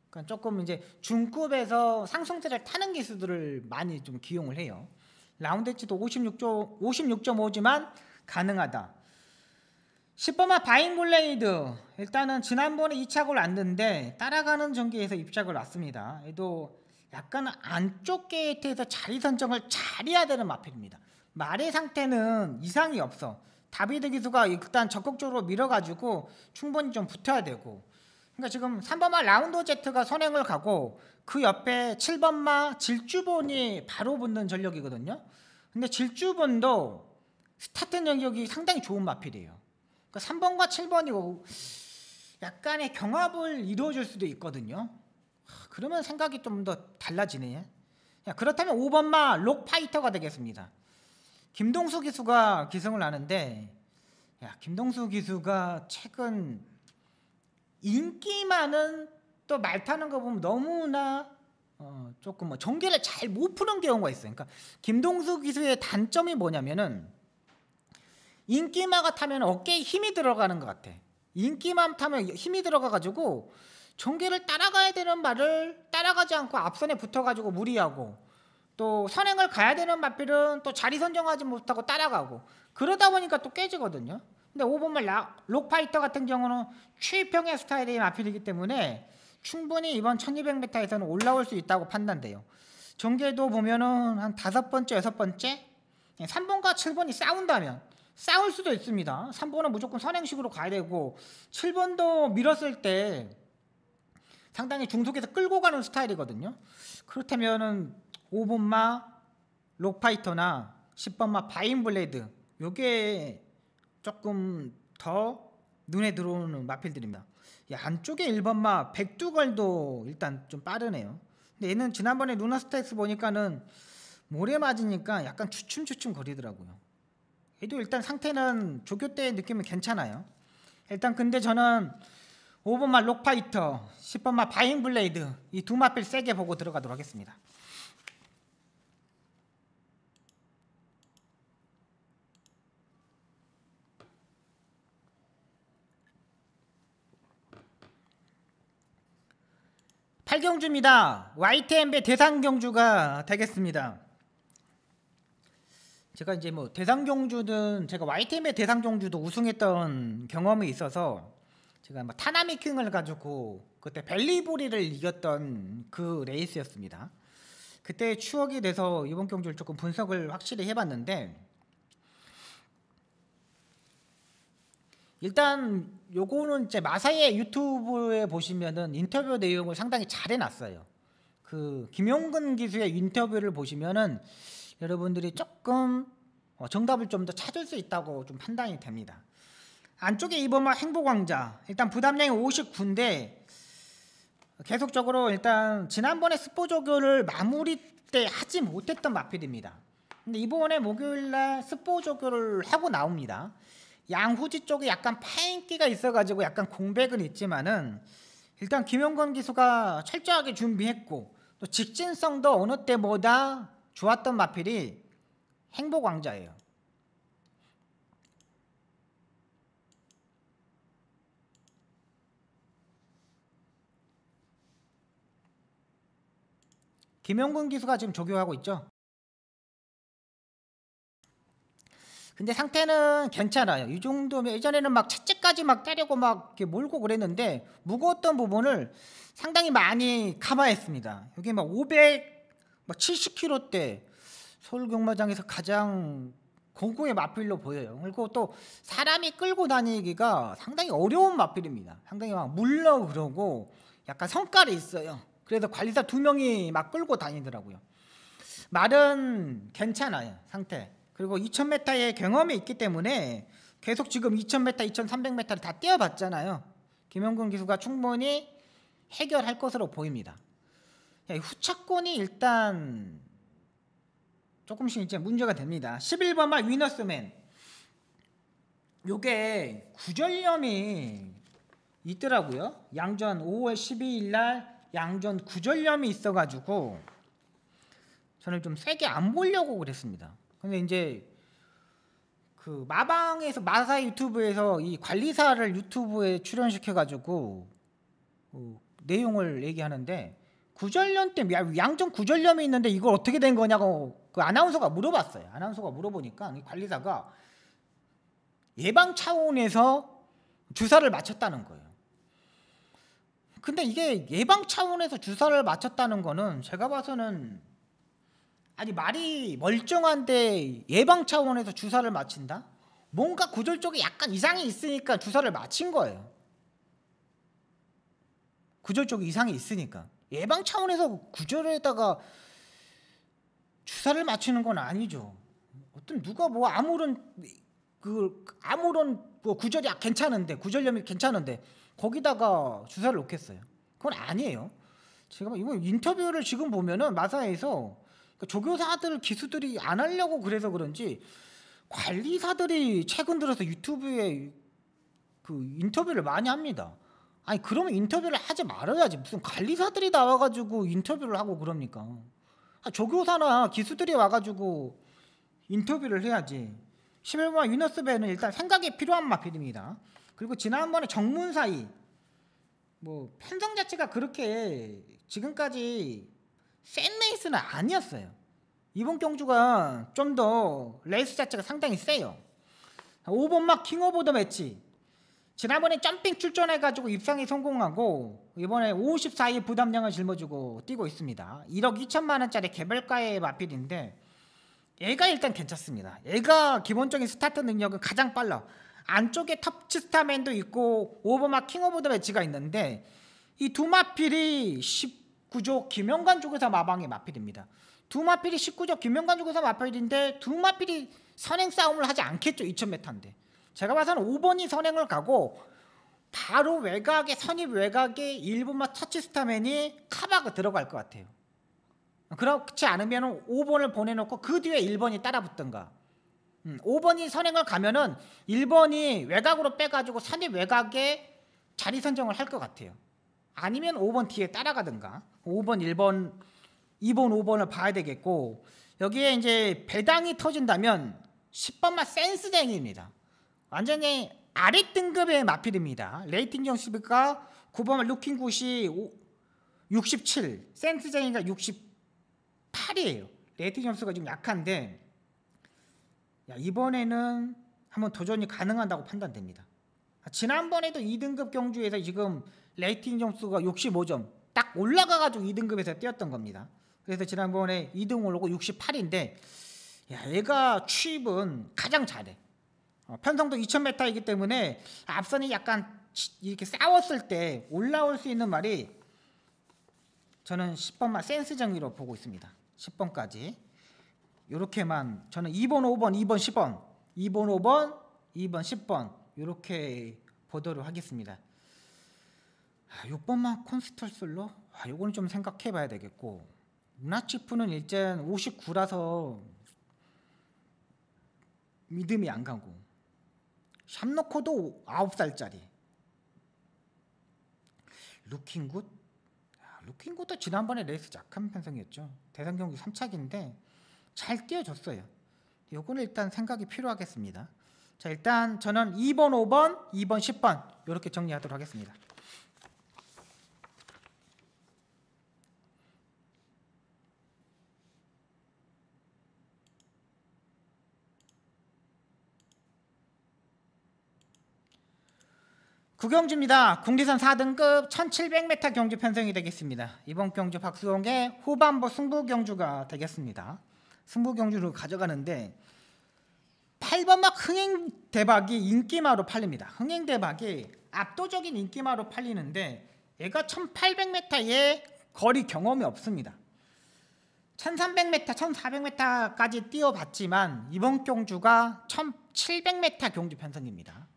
그러니까 조금 이제 중급에서 상승세를 타는 기수들을 많이 좀 기용을 해요. 라운드 엣지도 56.5지만 가능하다. 10번마 바잉 블레이드 일단은 지난번에 2착을 왔는데 따라가는 전기에서 입착을 왔습니다. 얘도 약간 안쪽 게이트에서 자리 선정을 잘해야 되는 마필입니다. 말의 상태는 이상이 없어. 다비드 기수가 일단 적극적으로 밀어가지고 충분히 좀 붙어야 되고. 그러니까 지금 3번마 라운드 제트가 선행을 가고 그 옆에 7번마 질주본이 바로 붙는 전력이거든요. 근데 질주본도 스타트 전력이 상당히 좋은 마필이에요. 그러니까 3번과 7번이 약간의 경합을 이루어줄 수도 있거든요. 그러면 생각이 좀 더 달라지네. 그렇다면 5번마 록파이터가 되겠습니다. 김동수 기수가 기승을 하는데 김동수 기수가 최근 인기 많은 또 말 타는 거 보면 너무나 조금 뭐 전개를 잘 못 푸는 경우가 있어요. 그러니까 김동수 기수의 단점이 뭐냐면은 인기마가 타면 어깨에 힘이 들어가는 것 같아. 인기만 타면 힘이 들어가가지고 전개를 따라가야 되는 말을 따라가지 않고 앞선에 붙어가지고 무리하고 또 선행을 가야 되는 마필은 또 자리 선정하지 못하고 따라가고 그러다 보니까 또 깨지거든요. 근데 5번말 록파이터 같은 경우는 최평의 스타일의 마필이기 때문에 충분히 이번 1200m에서는 올라올 수 있다고 판단돼요. 전개도 보면은 한 5번째, 6번째 3번과 7번이 싸운다면 싸울 수도 있습니다. 3번은 무조건 선행식으로 가야 되고 7번도 밀었을 때 상당히 중속에서 끌고 가는 스타일이거든요. 그렇다면은 5번마 록파이터나 10번마 바인블레이드 요게 조금 더 눈에 들어오는 마필들입니다. 안쪽에 1번마 백두걸도 일단 좀 빠르네요. 근데 얘는 지난번에 루나스택스 보니까는 모래 맞으니까 약간 주춤주춤 거리더라고요. 얘도 일단 상태는 조교 때 느낌은 괜찮아요. 일단 근데 저는 5번마 록파이터, 10번마 바인블레이드 이 두 마필 세게 보고 들어가도록 하겠습니다. 팔경주입니다. YTM배 대상경주가 되겠습니다. 제가 이제 뭐 대상경주든 제가 YTM배 대상경주도 우승했던 경험이 있어서 제가 뭐 타나미킹을 가지고 그때 벨리보리를 이겼던 그 레이스였습니다. 그때 추억이 돼서 이번 경주를 조금 분석을 확실히 해봤는데 일단 요거는 이제 마사의 유튜브에 보시면은 인터뷰 내용을 상당히 잘 해놨어요. 그 김용근 기수의 인터뷰를 보시면은 여러분들이 조금 정답을 좀 더 찾을 수 있다고 좀 판단이 됩니다. 안쪽에 이번만 행복왕자 일단 부담량이 59인데 계속적으로 일단 지난번에 스포조교를 마무리 때 하지 못했던 마필입니다. 근데 이번에 목요일날 스포조교를 하고 나옵니다. 양후지 쪽에 약간 파인기가 있어가지고 약간 공백은 있지만은 일단 김용건 기수가 철저하게 준비했고 또 직진성도 어느 때보다 좋았던 마필이 행복왕자예요. 김용근 기수가 지금 조교하고 있죠. 근데 상태는 괜찮아요. 이 정도면 예전에는 막 채찍까지 막 때리고 막 이렇게 몰고 그랬는데 무거웠던 부분을 상당히 많이 커버했습니다. 여기 막 570kg대 서울경마장에서 가장 고구의 마필로 보여요. 그리고 또 사람이 끌고 다니기가 상당히 어려운 마필입니다. 상당히 막 물러 그러고 약간 성깔이 있어요. 그래서 관리사 2명이 막 끌고 다니더라고요. 말은 괜찮아요. 상태. 그리고 2000m의 경험이 있기 때문에 계속 지금 2000m, 2300m를 다 뛰어봤잖아요. 김용근 기수가 충분히 해결할 것으로 보입니다. 후차권이 일단 조금씩 이제 문제가 됩니다. 11번마 위너스맨 요게 구절염이 있더라고요. 양전 5월 12일 날 양전 구절염이 있어가지고 저는 좀 세게 안 보려고 그랬습니다. 근데 이제 그 마방에서 마사 유튜브에서 이 관리사를 유튜브에 출연시켜가지고 내용을 얘기하는데 구절염 때 양전 구절염이 있는데 이걸 어떻게 된 거냐고 그 아나운서가 물어봤어요. 아나운서가 물어보니까 이 관리사가 예방 차원에서 주사를 맞췄다는 거예요. 근데 이게 예방 차원에서 주사를 맞췄다는 거는 제가 봐서는 아니 말이 멀쩡한데 예방 차원에서 주사를 맞힌다? 뭔가 구절 쪽에 약간 이상이 있으니까 주사를 맞힌 거예요. 구절 쪽에 이상이 있으니까 예방 차원에서 구절에다가 주사를 맞추는 건 아니죠. 어떤 누가 뭐 아무런 구절이 괜찮은데 구절염이 괜찮은데 거기다가 주사를 놓겠어요. 그건 아니에요. 제가 이거 인터뷰를 지금 보면은 마사에서 조교사들 기수들이 안 하려고 그래서 그런지 관리사들이 최근 들어서 유튜브에 그 인터뷰를 많이 합니다. 아니 그러면 인터뷰를 하지 말아야지. 무슨 관리사들이 나와가지고 인터뷰를 하고 그럽니까? 조교사나 기수들이 와가지고 인터뷰를 해야지. 11번 위너스배는 일단 생각이 필요한 마필입니다. 그리고 지난번에 정문사이 뭐 편성 자체가 그렇게 지금까지 센 레이스는 아니었어요. 이번 경주가 좀 더 레이스 자체가 상당히 세요. 5번막 킹 오브 더 매치 지난번에 점핑 출전해가지고 입상에 성공하고 이번에 54위 부담량을 짊어지고 뛰고 있습니다. 1억 2천만원짜리 개별가의 마필인데 얘가 일단 괜찮습니다. 얘가 기본적인 스타트 능력은 가장 빨라. 안쪽에 터치 스타맨도 있고 오버막 킹 오브 더 매치가 있는데 이 두 마필이 19조 김영관 쪽에서 마방의 마필입니다. 두 마필이 19조 김영관 쪽에서 마필인데 두 마필이 선행 싸움을 하지 않겠죠. 2000m인데 제가 봐서는 5번이 선행을 가고 바로 외곽에 선입 외곽에 1번마 터치 스타맨이 카바가 들어갈 것 같아요. 그렇지 않으면 5번을 보내놓고 그 뒤에 1번이 따라붙던가 5번이 선행을 가면은 1번이 외곽으로 빼가지고 선입 외곽에 자리 선정을 할 것 같아요. 아니면 5번 뒤에 따라가든가 5번 1번 2번 5번을 봐야 되겠고 여기에 이제 배당이 터진다면 10번만 센스쟁이입니다. 완전히 아래 등급의 마필입니다. 레이팅 점수가 9번 루킹굿이 67, 센스쟁이가 68이에요. 레이팅 점수가 좀 약한데 이번에는 한번 도전이 가능하다고 판단됩니다. 지난번에도 2등급 경주에서 지금 레이팅 점수가 65점 딱 올라가가지고 2등급에서 뛰었던 겁니다. 그래서 지난번에 2등 올라오고 68인데 얘가 취입은 가장 잘해. 편성도 2000m이기 때문에 앞선이 약간 이렇게 싸웠을 때 올라올 수 있는 말이 저는 10번만 센스 정의로 보고 있습니다. 10번까지 이렇게만 저는 2번 5번 2번 10번 2번 5번 2번 10번 이렇게 보도록 하겠습니다. 6번만 콘스털슬로 요거는 좀 생각해 봐야 되겠고 루나치프는 일단 59라서 믿음이 안 가고 샴노코도 9살짜리 루킹굿 루킹굿도 지난번에 레이스 약한 편성이었죠. 대선 경기 3착인데 잘 뛰어줬어요. 요거는 일단 생각이 필요하겠습니다. 자 일단 저는 2번 5번 2번 10번 이렇게 정리하도록 하겠습니다. 구경주입니다. 국리선 4등급 1700m 경주 편성이 되겠습니다. 이번 경주 박수홍의 후반부 승부 경주가 되겠습니다. 승부 경주를 가져가는데 8번막 흥행대박이 인기마로 팔립니다. 흥행대박이 압도적인 인기마로 팔리는데 얘가 1800m의 거리 경험이 없습니다. 1300m, 1400m까지 뛰어봤지만 이번 경주가 1700m 경주 편성입니다.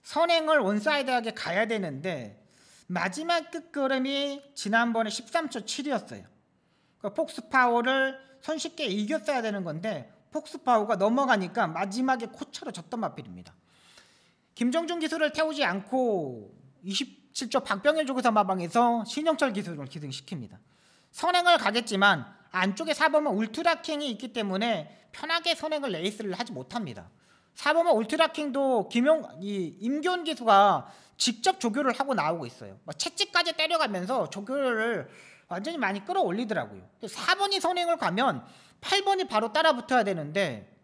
선행을 원사이드하게 가야 되는데 마지막 끝걸음이 지난번에 13초 7이었어요. 그러니까 폭스파워를 손쉽게 이겼어야 되는 건데 폭스파워가 넘어가니까 마지막에 코차로 졌던 마필입니다. 김정준 기술을 태우지 않고 27조 박병일 조교사 마방에서 신영철 기술을 기승시킵니다. 선행을 가겠지만 안쪽에 4번은 울트라킹이 있기 때문에 편하게 선행을 레이스를 하지 못합니다. 4번은 울트라킹도 임교훈 기수가 직접 조교를 하고 나오고 있어요. 채찍까지 때려가면서 조교를 완전히 많이 끌어올리더라고요. 4번이 선행을 가면 8번이 바로 따라 붙어야 되는데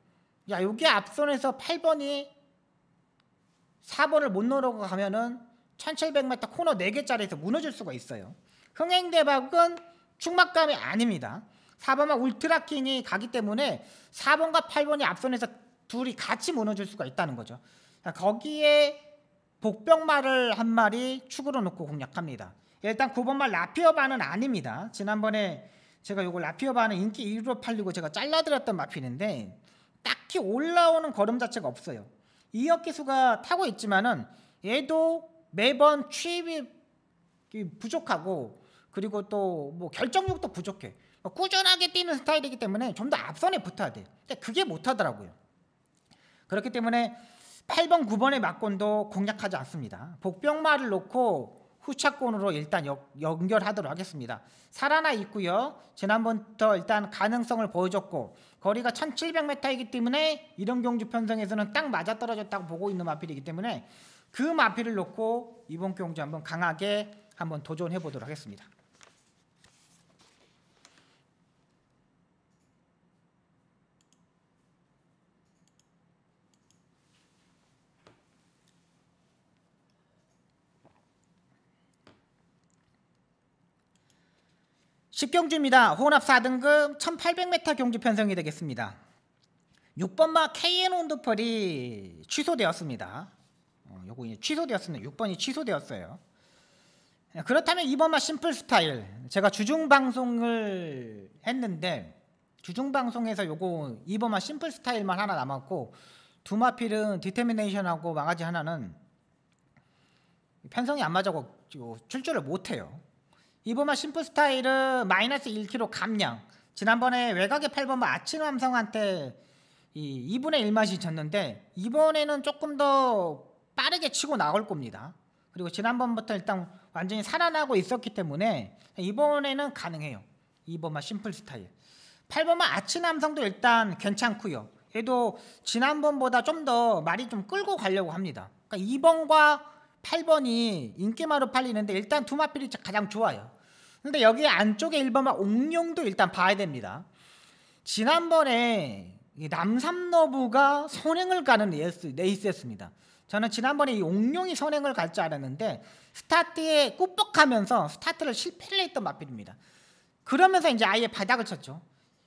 여기 앞선에서 8번이 4번을 못 넘어가면은 1700m 코너 4개짜리에서 무너질 수가 있어요. 흥행대박은 충막감이 아닙니다. 4번만 울트라킹이 가기 때문에 4번과 8번이 앞선에서 둘이 같이 무너질 수가 있다는 거죠. 거기에 복병말을 한 마리 축으로 놓고 공략합니다. 일단 9번말 라피어바는 아닙니다. 지난번에 제가 요거 라피어바는 인기 1위로 팔리고 제가 잘라드렸던 마필인데 딱히 올라오는 걸음 자체가 없어요. 이혁기수가 타고 있지만은 얘도 매번 취입이 부족하고 그리고 또 뭐 결정력도 부족해. 꾸준하게 뛰는 스타일이기 때문에 좀 더 앞선에 붙어야 돼요. 근데 그게 못하더라고요. 그렇기 때문에 8번 9번의 막권도 공략하지 않습니다. 복병말을 놓고 후차권으로 일단 연결하도록 하겠습니다. 살아나 있고요. 지난번부터 일단 가능성을 보여줬고 거리가 1700m이기 때문에 이런 경주 편성에서는 딱 맞아떨어졌다고 보고 있는 마필이기 때문에 그 마필을 놓고 이번 경주 한번 강하게 한번 도전해 보도록 하겠습니다. 십경주입니다. 혼합 4등급 1800m 경주 편성이 되겠습니다. 6번마 KN 온도펄이 취소되었습니다. 요거 취소되었습니다. 6번이 취소되었어요. 그렇다면 이번만 심플 스타일, 제가 주중 방송을 했는데 주중 방송에서 요거 이번만 심플 스타일만 하나 남았고, 두 마필은 디터미네이션하고 망아지 하나는 편성이 안 맞아고 출조를 못해요. 이번만 심플 스타일은 마이너스 1kg 감량, 지난번에 외곽의 8번만 아침 함성한테 2분의 1맛이 졌는데 이번에는 조금 더 빠르게 치고 나올 겁니다. 그리고 지난번부터 일단 완전히 살아나고 있었기 때문에 이번에는 가능해요. 2번만 심플 스타일. 8번만 아침 함성도 일단 괜찮고요. 얘도 지난번보다 좀 더 말이 좀 끌고 가려고 합니다. 그러니까 2번과 8번이 인기마로 팔리는데 일단 두 마필이 가장 좋아요. 근데 여기 안쪽에 1번만 옥룡도 일단 봐야 됩니다. 지난번에 남삼러브가 선행을 가는 레이스였습니다. 저는 지난번에 이 옥룡이 선행을 갈 줄 알았는데 스타트에 꾹뻑하면서 스타트를 실패를 했던 마필입니다. 그러면서 이제 아예 바닥을 쳤죠.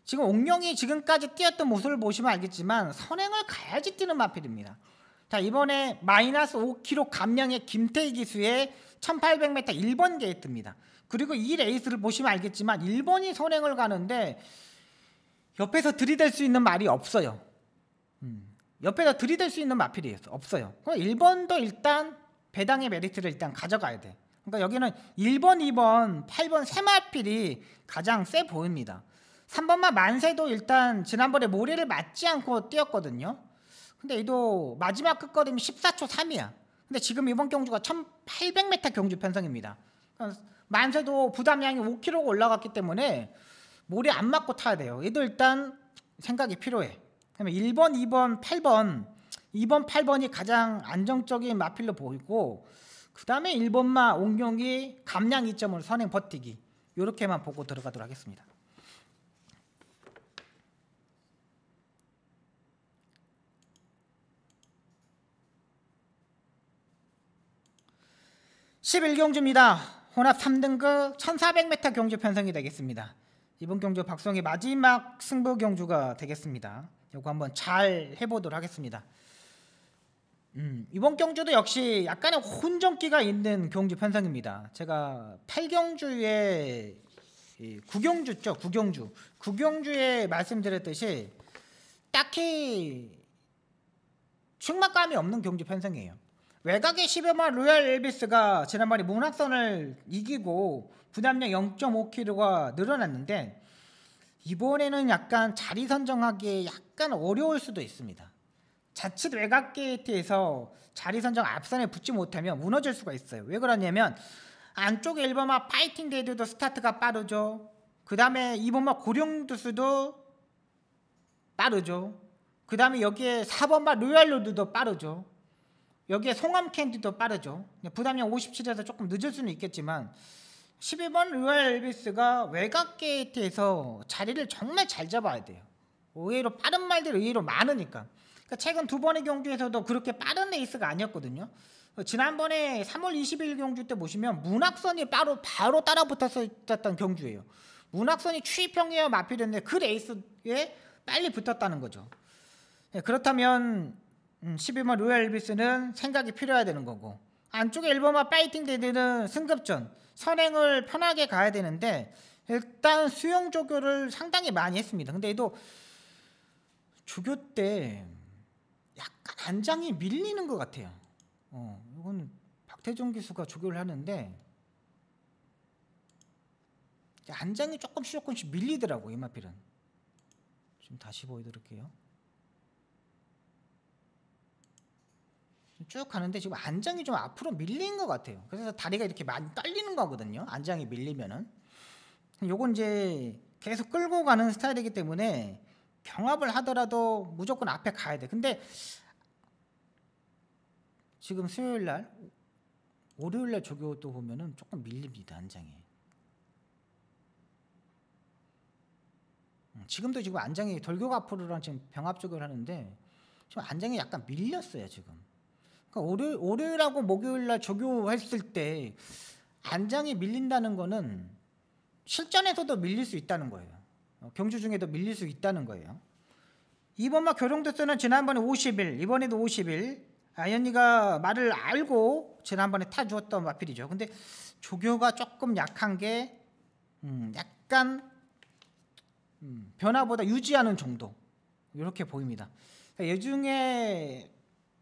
지금 옥룡이 지금까지 뛰었던 모습을 보시면 알겠지만 선행을 가야지 뛰는 마필입니다. 자, 이번에 마이너스 5kg 감량의 김태희 기수의 1800m 1번 게이트입니다. 그리고 이 레이스를 보시면 알겠지만 1번이 선행을 가는데 옆에서 들이댈 수 있는 말이 없어요. 옆에서 들이댈 수 있는 마필이 없어요. 1번도 일단 배당의 메리트를 일단 가져가야 돼. 그러니까 여기는 1번, 2번, 8번 세 마필이 가장 세 보입니다. 3번만 만세도 일단 지난번에 모래를 맞지 않고 뛰었거든요. 근데 얘도 마지막 끝걸음이 14초 3이야. 근데 지금 이번 경주가 1800m 경주 편성입니다. 그러니까 만세도 부담량이 5kg가 올라갔기 때문에 모래 안 맞고 타야 돼요. 얘도 일단 생각이 필요해. 그러면 1번, 2번, 8번 2번, 8번이 가장 안정적인 마필로 보이고, 그 다음에 1번마 옥룡이 감량 2점으로 선행 버티기, 이렇게만 보고 들어가도록 하겠습니다. (11경주입니다) 혼합 3등급 1400m 경주 편성이 되겠습니다. 이번 경주 박성희 마지막 승부 경주가 되겠습니다. 이거 한번 잘 해보도록 하겠습니다. 이번 경주도 역시 약간의 혼전기가 있는 경주 편성입니다. 제가 8경주에 9경주죠. 9경주에 말씀드렸듯이 딱히 충막감이 없는 경주 편성이에요. 외곽의 10여만 로얄 엘비스가 지난번에 문학선을 이기고 부담량 0.5kg가 늘어났는데 이번에는 약간 자리 선정하기에 약간 어려울 수도 있습니다. 자칫 외곽 게이트에서 자리 선정 앞선에 붙지 못하면 무너질 수가 있어요. 왜 그러냐면 안쪽에 1번마 파이팅 데이드도 스타트가 빠르죠. 그 다음에 2번마 고령두수도 빠르죠. 그 다음에 여기에 4번마 로얄로드도 빠르죠. 여기에 송암 캔디도 빠르죠. 부담량 57에서 조금 늦을 수는 있겠지만 12번 로얄 엘비스가 외곽 게이트에서 자리를 정말 잘 잡아야 돼요. 의외로 빠른 말들이 의외로 많으니까. 그러니까 최근 두 번의 경주에서도 그렇게 빠른 레이스가 아니었거든요. 지난번에 3월 20일 경주 때 보시면 문학선이 바로 따라 붙었었던 경주예요. 문학선이 추이평이어 마필인데 그 레이스에 빨리 붙었다는 거죠. 그렇다면 12번 로얄 엘비스는 생각이 필요해야 되는 거고, 안쪽에 1번마 파이팅 데드는 승급전 선행을 편하게 가야 되는데 일단 수영 조교를 상당히 많이 했습니다. 근데 얘도 조교 때 약간 안장이 밀리는 것 같아요. 이건 박태종 기수가 조교를 하는데 안장이 조금씩 밀리더라고. 이 마필은 좀 다시 보여드릴게요. 쭉 가는데 지금 안장이 좀 앞으로 밀린 것 같아요. 그래서 다리가 이렇게 많이 떨리는 거거든요. 안장이 밀리면은. 요건 이제 계속 끌고 가는 스타일이기 때문에 경합을 하더라도 무조건 앞에 가야 돼. 근데 지금 수요일날, 월요일날 조교도 보면은 조금 밀립니다. 안장이. 지금도 지금 안장이 돌격 앞으로랑 지금 병합 조교를 하는데 지금 안장이 약간 밀렸어요. 지금. 그러니까 월요일하고 목요일날 조교했을 때 안장이 밀린다는 거는 실전에서도 밀릴 수 있다는 거예요. 경주 중에도 밀릴 수 있다는 거예요. 2번마 교령도스는 지난번에 50일, 이번에도 50일, 아연이가 말을 알고 지난번에 타주었던 마필이죠. 근데 조교가 조금 약한 게 약간 변화보다 유지하는 정도 이렇게 보입니다. 이 중에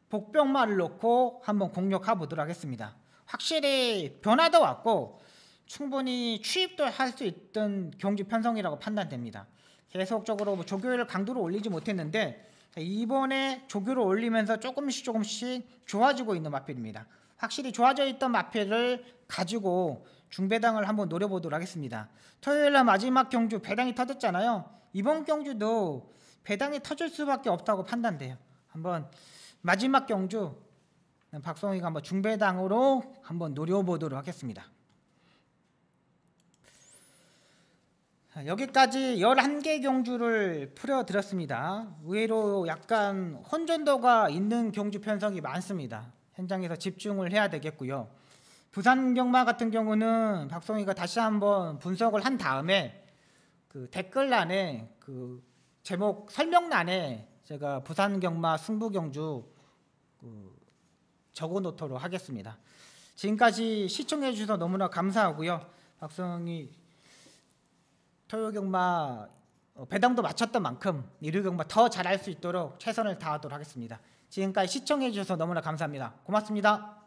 복병말을 놓고 한번 공략해 보도록 하겠습니다. 확실히 변화도 왔고 충분히 취입도 할 수 있던 경주 편성이라고 판단됩니다. 계속적으로 뭐 조교를 강도를 올리지 못했는데 이번에 조교를 올리면서 조금씩 좋아지고 있는 마필입니다. 확실히 좋아져 있던 마필을 가지고 중배당을 한번 노려보도록 하겠습니다. 토요일날 마지막 경주 배당이 터졌잖아요. 이번 경주도 배당이 터질 수밖에 없다고 판단돼요. 한번 마지막 경주 박성희가 한번 중배당으로 한번 노려보도록 하겠습니다. 여기까지 11개 경주를 풀어드렸습니다. 의외로 약간 혼전도가 있는 경주 편성이 많습니다. 현장에서 집중을 해야 되겠고요. 부산 경마 같은 경우는 박성희가 다시 한번 분석을 한 다음에 그 댓글란에 그 제목 설명란에 제가 부산 경마 승부 경주 적어 놓도록 하겠습니다. 지금까지 시청해 주셔서 너무나 감사하고요. 박성희 토요 경마 배당도 마쳤던 만큼 일요 경마 더 잘할 수 있도록 최선을 다하도록 하겠습니다. 지금까지 시청해 주셔서 너무나 감사합니다. 고맙습니다.